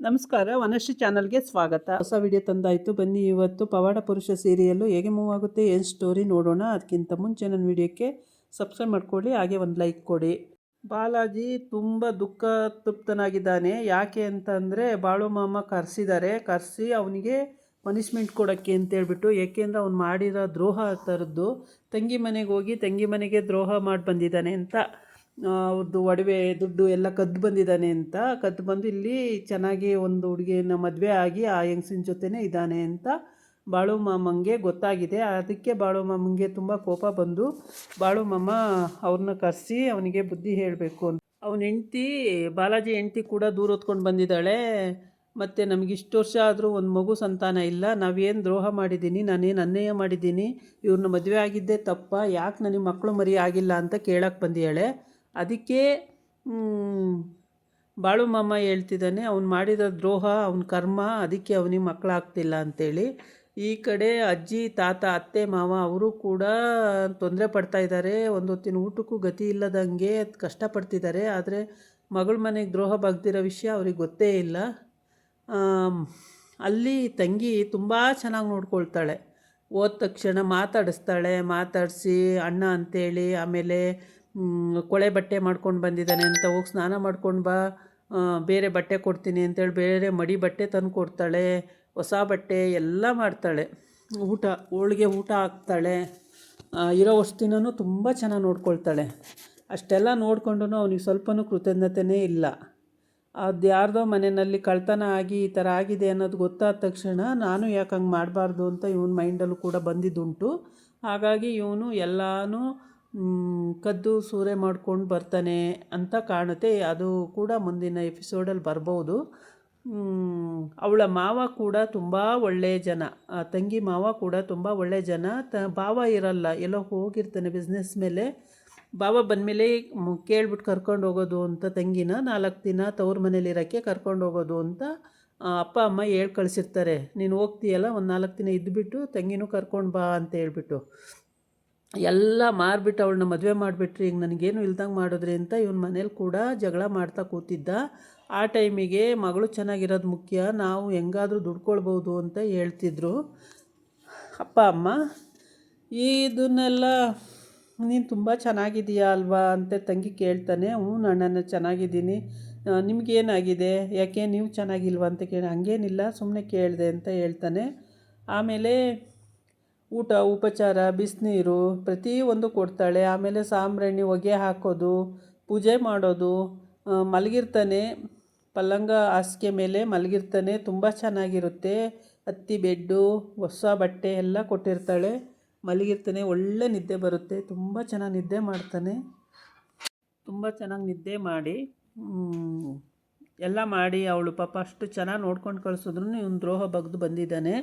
ನಮಸ್ಕಾರ, ವನಶ್ರೀ ಚಾನಲ್ಗೆ ಸ್ವಾಗತ. ಹೊಸ ವಿಡಿಯೋ ತಂದಾಯಿತು. ಬನ್ನಿ ಇವತ್ತು ಪವಾಡ ಪುರುಷ ಸೀರಿಯಲ್ಲು ಹೇಗೆ ಮೂವ್ ಆಗುತ್ತೆ, ಏನು ಸ್ಟೋರಿ ನೋಡೋಣ. ಅದಕ್ಕಿಂತ ಮುಂಚೆ ನನ್ನ ವಿಡಿಯೋಕ್ಕೆ ಸಬ್ಸ್ಕ್ರೈಬ್ ಮಾಡ್ಕೊಳ್ಳಿ, ಹಾಗೆ ಒಂದು ಲೈಕ್ ಕೊಡಿ. ಬಾಲಾಜಿ ತುಂಬ ದುಃಖ ತೃಪ್ತನಾಗಿದ್ದಾನೆ. ಯಾಕೆ ಅಂತಂದರೆ ಬಾಳು ಮಾಮ ಕರೆಸಿ ಅವನಿಗೆ ಪನಿಷ್ಮೆಂಟ್ ಕೊಡೋಕ್ಕೆ ಅಂತೇಳ್ಬಿಟ್ಟು. ಏಕೆಂದರೆ ಅವ್ನು ಮಾಡಿರೋ ದ್ರೋಹ ಥರದ್ದು. ತಂಗಿ ಮನೆಗೆ ಹೋಗಿ ತಂಗಿ ಮನೆಗೆ ದ್ರೋಹ ಮಾಡಿ ಬಂದಿದ್ದಾನೆ ಅಂತ, ಅವ್ರದ್ದು ಒಡವೆ ದುಡ್ಡು ಎಲ್ಲ ಕದ್ದು ಬಂದಿದ್ದಾನೆ ಅಂತ. ಕದ್ದು ಬಂದು ಇಲ್ಲಿ ಚೆನ್ನಾಗಿ ಒಂದು ಹುಡುಗಿನ ಮದುವೆ ಆಗಿ ಆ ಹೆಂಗಸಿನ ಜೊತೆನೇ ಇದ್ದಾನೆ ಅಂತ ಬಾಳು ಮಾಮಂಗೆ ಗೊತ್ತಾಗಿದೆ. ಅದಕ್ಕೆ ಬಾಳು ಮಾಮಂಗೆ ತುಂಬ ಕೋಪ ಬಂದು ಬಾಳು ಮಾಮ ಅವ್ರನ್ನ ಕರೆಸಿ ಅವನಿಗೆ ಬುದ್ಧಿ ಹೇಳಬೇಕು ಅಂತ. ಅವನ ಹೆಂಡ್ತಿ, ಬಾಲಾಜಿ ಹೆಂಡ್ತಿ ಕೂಡ ದೂರ ಹೊತ್ಕೊಂಡು ಬಂದಿದ್ದಾಳೆ. ಮತ್ತು ನಮಗಿಷ್ಟು ವರ್ಷ ಆದರೂ ಒಂದು ಮಗು ಸಂತಾನ ಇಲ್ಲ, ನಾವೇನು ದ್ರೋಹ ಮಾಡಿದ್ದೀನಿ, ನಾನೇನು ಅನ್ಯಾಯ ಮಾಡಿದ್ದೀನಿ, ಇವ್ರನ್ನ ಮದುವೆ ಆಗಿದ್ದೇ ತಪ್ಪ, ಯಾಕೆ ನನಗೆ ಮಕ್ಕಳು ಮರಿ ಆಗಿಲ್ಲ ಅಂತ ಕೇಳಕ್ಕೆ ಬಂದಿದ್ದಾಳೆ. ಅದಕ್ಕೆ ಬಾಳು ಮಾಮ ಹೇಳ್ತಿದ್ದಾನೆ, ಅವ್ನು ಮಾಡಿದ ದ್ರೋಹ ಅವನ ಕರ್ಮ, ಅದಕ್ಕೆ ಅವನಿಗೆ ಮಕ್ಕಳಾಗ್ತಿಲ್ಲ ಅಂಥೇಳಿ. ಈ ಕಡೆ ಅಜ್ಜಿ ತಾತ ಅತ್ತೆ ಮಾವ ಅವರು ಕೂಡ ತೊಂದರೆ ಪಡ್ತಾಯಿದ್ದಾರೆ. ಒಂದು ಹೊತ್ತಿನ ಊಟಕ್ಕೂ ಗತಿ ಇಲ್ಲದಂಗೆ ಕಷ್ಟಪಡ್ತಿದ್ದಾರೆ. ಆದರೆ ಮಗಳ ಮನೆಗೆ ದ್ರೋಹ ಬಗ್ದಿರೋ ವಿಷಯ ಅವ್ರಿಗೆ ಗೊತ್ತೇ ಇಲ್ಲ. ಅಲ್ಲಿ ತಂಗಿ ತುಂಬ ಚೆನ್ನಾಗಿ ನೋಡ್ಕೊಳ್ತಾಳೆ. ಹೋದ ತಕ್ಷಣ ಮಾತಾಡಿಸಿ ಅಣ್ಣ ಅಂಥೇಳಿ, ಆಮೇಲೆ ಕೊಳೆ ಬಟ್ಟೆ ಮಾಡ್ಕೊಂಡು ಬಂದಿದ್ದಾನೆ ಅಂತ ಹೋಗಿ ಸ್ನಾನ ಮಾಡ್ಕೊಂಡು ಬಾ, ಬೇರೆ ಬಟ್ಟೆ ಕೊಡ್ತೀನಿ ಅಂತೇಳಿ ಬೇರೆ ಮಡಿ ಬಟ್ಟೆ ತಂದು ಕೊಡ್ತಾಳೆ. ಹೊಸ ಬಟ್ಟೆ ಎಲ್ಲ ಮಾಡ್ತಾಳೆ. ಹೋಳಿಗೆ ಊಟ ಹಾಕ್ತಾಳೆ. ಇರೋ ಅಷ್ಟು ದಿನವೂ ತುಂಬ ಚೆನ್ನಾಗಿ ನೋಡ್ಕೊಳ್ತಾಳೆ. ಅಷ್ಟೆಲ್ಲ ನೋಡಿಕೊಂಡು ಅವನಿಗೆ ಸ್ವಲ್ಪನೂ ಕೃತಜ್ಞತೆಯೇ ಇಲ್ಲ. ಅದು ಯಾರ್ದೋ ಮನೆಯಲ್ಲಿ ಕಳ್ತನ ಆಗಿ ಈ ಥರ ಆಗಿದೆ ಅನ್ನೋದು ಗೊತ್ತಾದ ತಕ್ಷಣ ನಾನು ಯಾಕೆ ಹಂಗೆ ಮಾಡಬಾರ್ದು ಅಂತ ಇವನ ಮೈಂಡಲ್ಲೂ ಕೂಡ ಬಂದಿದ್ದುಂಟು. ಹಾಗಾಗಿ ಇವನು ಎಲ್ಲನೂ ಕದ್ದು ಸೂರೆ ಮಾಡ್ಕೊಂಡು ಬರ್ತಾನೆ ಅಂತ ಕಾಣುತ್ತೆ. ಅದು ಕೂಡ ಮುಂದಿನ ಎಪಿಸೋಡಲ್ಲಿ ಬರ್ಬೋದು. ಅವಳ ಮಾವ ಕೂಡ ತುಂಬ ಒಳ್ಳೆಯ ಜನ. ತಂಗಿ ಮಾವ ಕೂಡ ತುಂಬ ಒಳ್ಳೆಯ ಜನ. ಭಾವ ಇರಲ್ಲ, ಎಲ್ಲೋ ಹೋಗಿರ್ತಾನೆ ಬಿಸ್ನೆಸ್ ಮೇಲೆ. ಭಾವ ಬಂದಮೇಲೆ ಕೇಳ್ಬಿಟ್ಟು ಕರ್ಕೊಂಡು ಹೋಗೋದು ಅಂತ ತಂಗಿನ 4 ದಿನ ತವ್ರ ಮನೇಲಿರೋಕ್ಕೆ ಕರ್ಕೊಂಡು ಹೋಗೋದು ಅಂತ ಅಪ್ಪ ಅಮ್ಮ ಹೇಳಿ ಕಳಿಸಿರ್ತಾರೆ. ನೀನು ಹೋಗ್ತೀಯಲ್ಲ, ಒಂದು 4 ದಿನ ಇದ್ದುಬಿಟ್ಟು ತಂಗಿನೂ ಕರ್ಕೊಂಡು ಬಾ ಅಂತ ಹೇಳ್ಬಿಟ್ಟು. ಎಲ್ಲ ಮಾರ್ಬಿಟ್ಟು ಅವಳನ್ನ ಮದುವೆ ಮಾಡಿಬಿಟ್ರಿ, ಈಗ ನನಗೇನು ಇಲ್ದಂಗೆ ಮಾಡಿದ್ರಿ ಅಂತ ಇವನ ಮನೇಲಿ ಕೂಡ ಜಗಳ ಮಾಡ್ತಾ ಕೂತಿದ್ದ. ಆ ಟೈಮಿಗೆ ಮಗಳು ಚೆನ್ನಾಗಿರೋದು ಮುಖ್ಯ, ನಾವು ಹೆಂಗಾದರೂ ದುಡ್ಕೊಳ್ಬೋದು ಅಂತ ಹೇಳ್ತಿದ್ರು ಅಪ್ಪ ಅಮ್ಮ. ಇದನ್ನೆಲ್ಲ ನೀನು ತುಂಬ ಚೆನ್ನಾಗಿದೆಯಾ ಅಲ್ವಾ ಅಂತ ತಂಗಿ ಕೇಳ್ತಾನೆ. ನಾನು ಚೆನ್ನಾಗಿದ್ದೀನಿ, ನಿಮಗೇನಾಗಿದೆ, ಯಾಕೆ ನೀವು ಚೆನ್ನಾಗಿಲ್ವ ಅಂತ ಕೇಳಿ. ಹಂಗೇನಿಲ್ಲ, ಸುಮ್ಮನೆ ಕೇಳಿದೆ ಅಂತ ಹೇಳ್ತಾನೆ. ಆಮೇಲೆ ಊಟ ಉಪಚಾರ ಬಿಸಿನೀರು ಪ್ರತಿಯೊಂದು ಕೊಡ್ತಾಳೆ. ಆಮೇಲೆ ಸಾಂಬ್ರಾಣಿ ಹೊಗೆ ಹಾಕೋದು, ಪೂಜೆ ಮಾಡೋದು. ಮಲಗಿರ್ತಾನೆ, ಪಲ್ಲಂಗ ಹಾಸಿಗೆ ಮೇಲೆ ಮಲಗಿರ್ತಾನೆ. ತುಂಬ ಚೆನ್ನಾಗಿರುತ್ತೆ. ಹತ್ತಿ ಬೆಡ್ಡು, ಹೊಸ ಬಟ್ಟೆ ಎಲ್ಲ ಕೊಟ್ಟಿರ್ತಾಳೆ. ಮಲಗಿರ್ತಾನೆ, ಒಳ್ಳೆ ನಿದ್ದೆ ಬರುತ್ತೆ. ತುಂಬ ಚೆನ್ನಾಗಿ ನಿದ್ದೆ ಮಾಡ್ತಾನೆ. ತುಂಬ ಚೆನ್ನಾಗಿ ನಿದ್ದೆ ಮಾಡಿ ಎಲ್ಲ ಮಾಡಿ ಅವಳು ಪಾಪ ಅಷ್ಟು ಚೆನ್ನಾಗಿ ನೋಡ್ಕೊಂಡು ಕಳಿಸಿದ್ರು ಇವನು ದ್ರೋಹ ಬಗ್ದು ಬಂದಿದ್ದಾನೆ.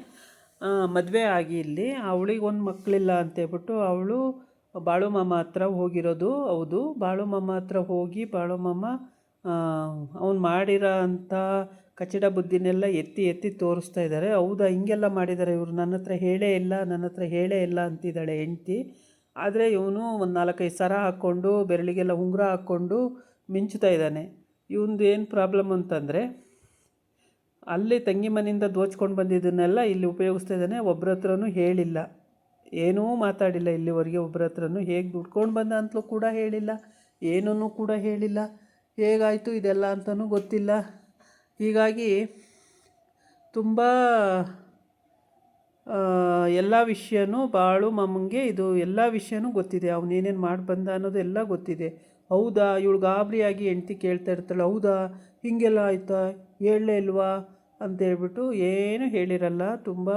ಮದುವೆ ಆಗಿ ಇಲ್ಲಿ ಅವಳಿಗೆ ಒಂದು ಮಕ್ಕಳಿಲ್ಲ ಅಂತೇಳ್ಬಿಟ್ಟು ಅವಳು ಬಾಳು ಮಾಮ ಹತ್ರ ಹೋಗಿರೋದು. ಹೌದು, ಬಾಳು ಮಾಮ ಹತ್ರ ಹೋಗಿ ಬಾಳು ಮಾಮ ಅವ್ನು ಮಾಡಿರೋ ಅಂಥ ಕಚಡ ಬುದ್ಧಿನೆಲ್ಲ ಎತ್ತಿ ತೋರಿಸ್ತಾ ಇದ್ದಾರೆ. ಹೌದಾ, ಹಿಂಗೆಲ್ಲ ಮಾಡಿದ್ದಾರೆ ಇವರು, ನನ್ನ ಹತ್ರ ಹೇಳೇ ಇಲ್ಲ ಅಂತಿದ್ದಾಳೆ ಹೆಂಡ್ತಿ. ಆದರೆ ಇವನು ಒಂದು 4-5 ಸರ ಹಾಕ್ಕೊಂಡು ಬೆರಳಿಗೆಲ್ಲ ಉಂಗುರ ಹಾಕ್ಕೊಂಡು ಮಿಂಚುತ್ತಾ ಇದ್ದಾನೆ. ಇವನದು ಏನು ಪ್ರಾಬ್ಲಮ್ ಅಂತಂದರೆ, ಅಲ್ಲಿ ತಂಗಿ ಮನೆಯಿಂದ ದೋಚ್ಕೊಂಡು ಬಂದಿದ್ದನ್ನೆಲ್ಲ ಇಲ್ಲಿ ಉಪಯೋಗಿಸ್ತಾ ಇದ್ದಾನೆ. ಒಬ್ಬರ ಹತ್ರನೂ ಹೇಳಿಲ್ಲ, ಏನೂ ಮಾತಾಡಿಲ್ಲ ಇಲ್ಲಿವರೆಗೆ. ಒಬ್ಬರ ಹತ್ರನೂ ಹೇಗೆ ದುಡ್ಕೊಂಡು ಬಂದ ಅಂತಲೂ ಕೂಡ ಹೇಳಿಲ್ಲ, ಏನೂ ಕೂಡ ಹೇಳಿಲ್ಲ. ಹೇಗಾಯಿತು ಇದೆಲ್ಲ ಅಂತಲೂ ಗೊತ್ತಿಲ್ಲ. ಹೀಗಾಗಿ ತುಂಬ ಎಲ್ಲ ವಿಷಯನೂ ಬಾಳು ಮಾಮಂಗೆ ಇದು ಎಲ್ಲ ವಿಷಯನೂ ಗೊತ್ತಿದೆ. ಅವನೇನೇನು ಮಾಡಿ ಬಂದ ಅನ್ನೋದು ಎಲ್ಲ ಗೊತ್ತಿದೆ. ಹೌದಾ, ಇವಳು ಗಾಬರಿಯಾಗಿ ಹೆಂಡ್ತಿ ಕೇಳ್ತಾ ಇರ್ತಾಳೆ, ಹೌದಾ ಹೀಗೆಲ್ಲ ಆಯಿತಾ, ಹೇಳಲೇ ಇಲ್ವಾ ಅಂತೇಳ್ಬಿಟ್ಟು. ಏನೂ ಹೇಳಿರಲ್ಲ. ತುಂಬ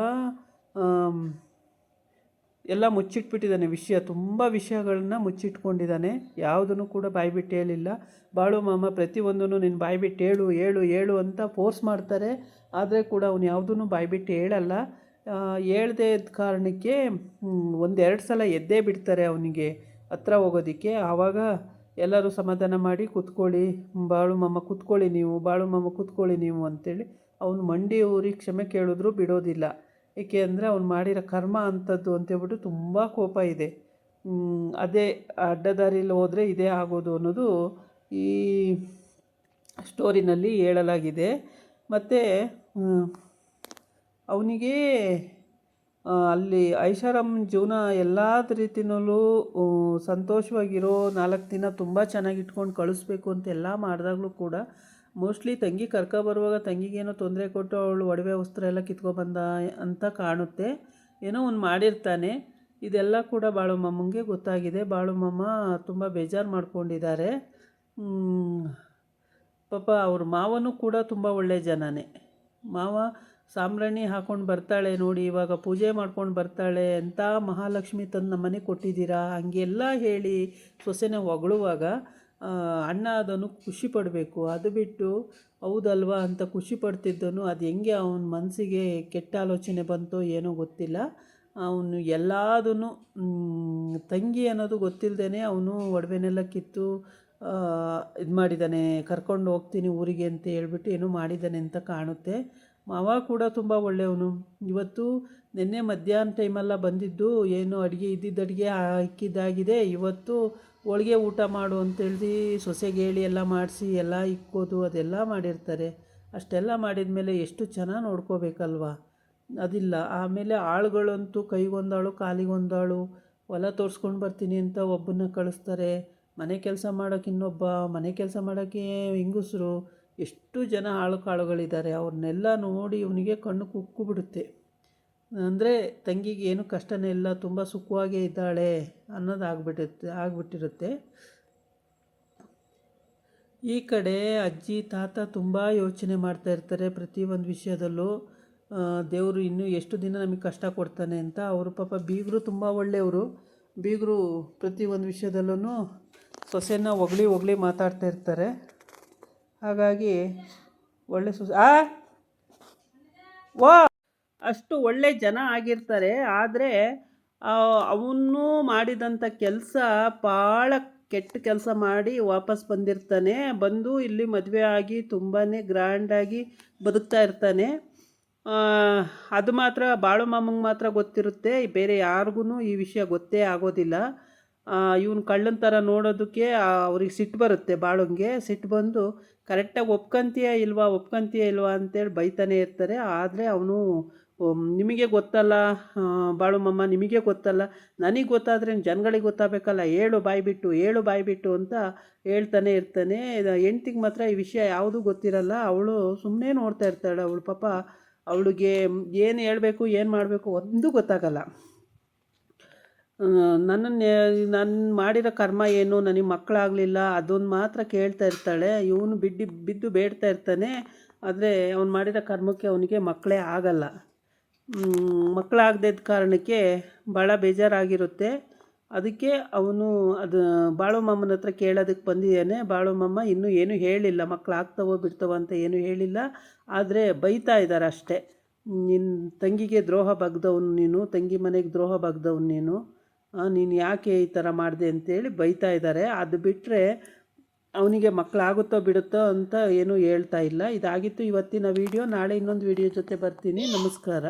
ಎಲ್ಲ ಮುಚ್ಚಿಟ್ಬಿಟ್ಟಿದ್ದಾನೆ ವಿಷಯ. ತುಂಬ ವಿಷಯಗಳನ್ನ ಮುಚ್ಚಿಟ್ಕೊಂಡಿದ್ದಾನೆ. ಯಾವುದನ್ನು ಕೂಡ ಬಾಯ್ಬಿಟ್ಟು ಹೇಳಿಲ್ಲ. ಬಾಳು ಮಾಮ ಪ್ರತಿಯೊಂದೂ ನೀನು ಬಾಯ್ಬಿಟ್ಟು ಹೇಳು ಅಂತ ಫೋರ್ಸ್ ಮಾಡ್ತಾರೆ. ಆದರೆ ಕೂಡ ಅವನು ಯಾವುದೂ ಬಾಯ್ಬಿಟ್ಟು ಹೇಳಲ್ಲ. ಹೇಳ್ದೇ ಇದ್ದ ಕಾರಣಕ್ಕೆ 1-2 ಸಲ ಎದ್ದೇ ಬಿಡ್ತಾರೆ ಅವನಿಗೆ ಹತ್ರ ಹೋಗೋದಕ್ಕೆ. ಆವಾಗ ಎಲ್ಲರೂ ಸಮಾಧಾನ ಮಾಡಿ ಕೂತ್ಕೊಳ್ಳಿ ಬಾಳು ಮಾಮ ಕೂತ್ಕೊಳ್ಳಿ ನೀವು ಅಂತೇಳಿ ಅವನು ಮಂಡಿ ಊರಿ ಕ್ಷಮೆ ಕೇಳಿದ್ರೂ ಬಿಡೋದಿಲ್ಲ. ಏಕೆ ಅಂದರೆ ಅವ್ನು ಮಾಡಿರೋ ಕರ್ಮ ಅಂಥದ್ದು ಅಂತೇಳ್ಬಿಟ್ಟು ತುಂಬ ಕೋಪ ಇದೆ. ಅದೇ ಅಡ್ಡದಾರಿಯಲ್ಲಿ ಹೋದರೆ ಇದೇ ಆಗೋದು ಅನ್ನೋದು ಈ ಸ್ಟೋರಿನಲ್ಲಿ ಹೇಳಲಾಗಿದೆ. ಮತ್ತು ಅವನಿಗೆ ಅಲ್ಲಿ ಐಷಾರಾಮ್ ಜೀವನ ಎಲ್ಲ ರೀತಿಯಲ್ಲೂ ಸಂತೋಷವಾಗಿರೋ 4 ದಿನ ತುಂಬ ಚೆನ್ನಾಗಿ ಇಟ್ಕೊಂಡು ಕಳಿಸ್ಬೇಕು ಅಂತ ಎಲ್ಲ ಮಾಡಿದಾಗಲೂ ಕೂಡ ಮೋಸ್ಟ್ಲಿ ತಂಗಿ ಕರ್ಕೊಬರುವಾಗ ತಂಗಿಗೇನೋ ತೊಂದರೆ ಕೊಟ್ಟು ಅವಳು ಒಡವೆ ವಸ್ತ್ರ ಎಲ್ಲ ಕಿತ್ಕೊಬಂದ ಅಂತ ಕಾಣುತ್ತೆ. ಏನೋ ಒಂದು ಮಾಡಿರ್ತಾನೆ. ಇದೆಲ್ಲ ಕೂಡ ಬಾಳುಮಮ್ಮಂಗೆ ಗೊತ್ತಾಗಿದೆ. ಬಾಳುಮಮ್ಮ ತುಂಬ ಬೇಜಾರು ಮಾಡ್ಕೊಂಡಿದ್ದಾರೆ. ಪಾಪ ಅವ್ರ ಮಾವನೂ ಕೂಡ ತುಂಬ ಒಳ್ಳೆಯ ಜನನೇ. ಮಾವ ಸಾಂಬ್ರಾಣಿ ಹಾಕ್ಕೊಂಡು ಬರ್ತಾಳೆ ನೋಡಿ, ಇವಾಗ ಪೂಜೆ ಮಾಡ್ಕೊಂಡು ಬರ್ತಾಳೆ, ಎಂಥ ಮಹಾಲಕ್ಷ್ಮಿ ತಂದು ನಮ್ಮನೆ ಕೊಟ್ಟಿದ್ದೀರಾ ಹಂಗೆಲ್ಲ ಹೇಳಿ ಸೊಸೆನ ಹೊಗಳುವಾಗ ಅಣ್ಣ ಅದನ್ನು ಖುಷಿ ಪಡಬೇಕು. ಅದು ಬಿಟ್ಟು ಹೌದಲ್ವಾ ಅಂತ ಖುಷಿ ಪಡ್ತಿದ್ದನು. ಅದು ಹೆಂಗೆ ಅವನ ಮನಸ್ಸಿಗೆ ಕೆಟ್ಟ ಆಲೋಚನೆ ಬಂತೋ ಏನೋ ಗೊತ್ತಿಲ್ಲ. ಅವನು ಎಲ್ಲದನ್ನು ತಂಗಿ ಅನ್ನೋದು ಗೊತ್ತಿಲ್ಲದೇ ಅವನು ಒಡವೆನೆಲ್ಲ ಕಿತ್ತು ಇದು ಮಾಡಿದ್ದಾನೆ. ಕರ್ಕೊಂಡು ಹೋಗ್ತೀನಿ ಊರಿಗೆ ಅಂತ ಹೇಳ್ಬಿಟ್ಟು ಏನೋ ಮಾಡಿದ್ದಾನೆ ಅಂತ ಕಾಣುತ್ತೆ. ಮಾವ ಕೂಡ ತುಂಬ ಒಳ್ಳೆಯವನು. ಇವತ್ತು ನಿನ್ನೆ ಮಧ್ಯಾಹ್ನ ಟೈಮೆಲ್ಲ ಬಂದಿದ್ದು, ಏನು ಅಡುಗೆ ಇದ್ದಿದ್ದು ಅಡುಗೆ ಇಕ್ಕಿದ್ದಾಗಿದೆ, ಇವತ್ತು ಹೋಳಿಗೆ ಊಟ ಮಾಡು ಅಂತೇಳಿ ಸೊಸೆಗೆ ಹೇಳಿ ಎಲ್ಲ ಮಾಡಿಸಿ ಎಲ್ಲ ಇಕ್ಕೋದು ಅದೆಲ್ಲ ಮಾಡಿರ್ತಾರೆ. ಅಷ್ಟೆಲ್ಲ ಮಾಡಿದ ಮೇಲೆ ಎಷ್ಟು ಚೆನ್ನಾಗಿ ನೋಡ್ಕೋಬೇಕಲ್ವ, ಅದಿಲ್ಲ. ಆಮೇಲೆ ಆಳುಗಳಂತೂ ಕೈಗೊಂದಾಳು ಕಾಲಿಗೊಂದಾಳು. ಹೊಲ ತೋರಿಸ್ಕೊಂಡು ಬರ್ತೀನಿ ಅಂತ ಒಬ್ಬನ್ನ ಕಳಿಸ್ತಾರೆ, ಮನೆ ಕೆಲಸ ಮಾಡೋಕೆ ಇನ್ನೊಬ್ಬ, ಮನೆ ಕೆಲಸ ಮಾಡೋಕ್ಕೆ ಹೆಂಗಸರು, ಎಷ್ಟು ಜನ ಆಳು ಕಾಳುಗಳಿದ್ದಾರೆ. ಅವ್ರನ್ನೆಲ್ಲ ನೋಡಿ ಇವನಿಗೆ ಕಣ್ಣು ಕುಕ್ಕು ಬಿಡುತ್ತೆ. ಅಂದರೆ ತಂಗಿಗೆ ಏನು ಕಷ್ಟನೇ ಇಲ್ಲ, ತುಂಬ ಸುಖವಾಗೇ ಇದ್ದಾಳೆ ಅನ್ನೋದು ಆಗ್ಬಿಟ್ಟಿರುತ್ತೆ. ಈ ಕಡೆ ಅಜ್ಜಿ ತಾತ ತುಂಬ ಯೋಚನೆ ಮಾಡ್ತಾ ಇರ್ತಾರೆ ಪ್ರತಿಯೊಂದು ವಿಷಯದಲ್ಲೂ. ದೇವರು ಇನ್ನೂ ಎಷ್ಟು ದಿನ ನಮಗೆ ಕಷ್ಟ ಕೊಡ್ತಾನೆ ಅಂತ. ಅವರು ಪಾಪ ಬೀಗರು ತುಂಬ ಒಳ್ಳೆಯವರು. ಬೀಗರು ಪ್ರತಿಯೊಂದು ವಿಷಯದಲ್ಲೂ ಸೊಸೆನ ಹೊಗಳಿ ಮಾತಾಡ್ತಾ ಇರ್ತಾರೆ. ಹಾಗಾಗಿ ಒಳ್ಳೆ ಅಷ್ಟು ಒಳ್ಳೆ ಜನ ಆಗಿರ್ತಾರೆ. ಆದರೆ ಅವನು ಮಾಡಿದಂಥ ಕೆಲಸ ಭಾಳ ಕೆಟ್ಟ ಕೆಲಸ ಮಾಡಿ ವಾಪಸ್ ಬಂದಿರ್ತಾನೆ. ಬಂದು ಇಲ್ಲಿ ಮದುವೆ ಆಗಿ ತುಂಬಾ ಗ್ರ್ಯಾಂಡಾಗಿ ಬದುಕ್ತಾ ಇರ್ತಾನೆ. ಅದು ಮಾತ್ರ ಬಾಳುಮಮ್ಮಂಗೆ ಮಾತ್ರ ಗೊತ್ತಿರುತ್ತೆ, ಬೇರೆ ಯಾರಿಗೂ ಈ ವಿಷಯ ಗೊತ್ತೇ ಆಗೋದಿಲ್ಲ. ಇವನು ಕಳ್ಳನ ಥರ ನೋಡೋದಕ್ಕೆ ಅವ್ರಿಗೆ ಸಿಟ್ಟು ಬರುತ್ತೆ. ಬಾಳುಂಗೆ ಸಿಟ್ಟು ಬಂದು ಕರೆಕ್ಟಾಗಿ ಒಪ್ಕೊಂತೀಯ ಇಲ್ವಾ ಅಂತೇಳಿ ಬೈತಾನೆ ಇರ್ತಾರೆ. ಆದರೆ ಅವನು ನಿಮಗೆ ಗೊತ್ತಲ್ಲ ಬಾಳುಮಮ್ಮ, ನಿಮಗೆ ಗೊತ್ತಲ್ಲ, ನನಗೆ ಗೊತ್ತಾದರೆ ಜನಗಳಿಗೆ ಗೊತ್ತಾಗಬೇಕಲ್ಲ, ಹೇಳು ಬಾಯ್ಬಿಟ್ಟು ಅಂತ ಹೇಳ್ತಾನೆ ಇರ್ತಾನೆ. ಹೆಂಡ್ತಿಗೆ ಮಾತ್ರ ಈ ವಿಷಯ ಯಾವುದೂ ಗೊತ್ತಿರಲ್ಲ. ಅವಳು ಸುಮ್ಮನೆ ನೋಡ್ತಾ ಇರ್ತಾಳೆ. ಅವಳು ಪಾಪ ಅವಳಿಗೆ ಏನು ಹೇಳಬೇಕು ಏನು ಮಾಡಬೇಕು ಒಂದೂ ಗೊತ್ತಾಗಲ್ಲ. ನಾನು ಮಾಡಿರೋ ಕರ್ಮ ಏನು, ನನಗೆ ಮಕ್ಕಳಾಗಲಿಲ್ಲ ಅದೊಂದು ಮಾತ್ರ ಕೇಳ್ತಾ ಇರ್ತಾಳೆ. ಇವನು ಬಿದ್ದು ಬೇಡ್ತಾ ಇರ್ತಾನೆ. ಆದರೆ ಅವ್ನು ಮಾಡಿರೋ ಕರ್ಮಕ್ಕೆ ಅವನಿಗೆ ಮಕ್ಕಳೇ ಆಗಲ್ಲ. ಮಕ್ಕಳಾಗದಿದ್ದ ಕಾರಣಕ್ಕೆ ಭಾಳ ಬೇಜಾರಾಗಿರುತ್ತೆ. ಅದಕ್ಕೆ ಅವನು ಅದು ಬಾಳುಮಮ್ಮನ ಹತ್ರ ಕೇಳೋದಕ್ಕೆ ಬಂದಿದ್ದಾನೆ. ಬಾಳುಮಮ್ಮ ಇನ್ನೂ ಏನೂ ಹೇಳಿಲ್ಲ, ಮಕ್ಕಳಾಗ್ತವೋ ಬಿಡ್ತವೋ ಅಂತ ಏನೂ ಹೇಳಿಲ್ಲ. ಆದರೆ ಬೈತಾ ಇದ್ದಾರೆ ಅಷ್ಟೇ. ನಿನ್ನ ತಂಗಿಗೆ ದ್ರೋಹ ಬಗ್ದವನು ನೀನು, ತಂಗಿ ಮನೆಗೆ ದ್ರೋಹ ಬಗ್ದವನು ನೀನು ಯಾಕೆ ಈ ಥರ ಮಾಡಿದೆ ಅಂತೇಳಿ ಬೈತಾ ಇದ್ದಾರೆ. ಅದು ಬಿಟ್ಟರೆ ಅವನಿಗೆ ಮಕ್ಕಳಾಗುತ್ತೋ ಬಿಡುತ್ತೋ ಅಂತ ಏನೂ ಹೇಳ್ತಾ ಇಲ್ಲ. ಇದಾಗಿತ್ತು ಇವತ್ತಿನ ವಿಡಿಯೋ. ನಾಳೆ ಇನ್ನೊಂದು ವಿಡಿಯೋ ಜೊತೆ ಬರ್ತೀನಿ. ನಮಸ್ಕಾರ.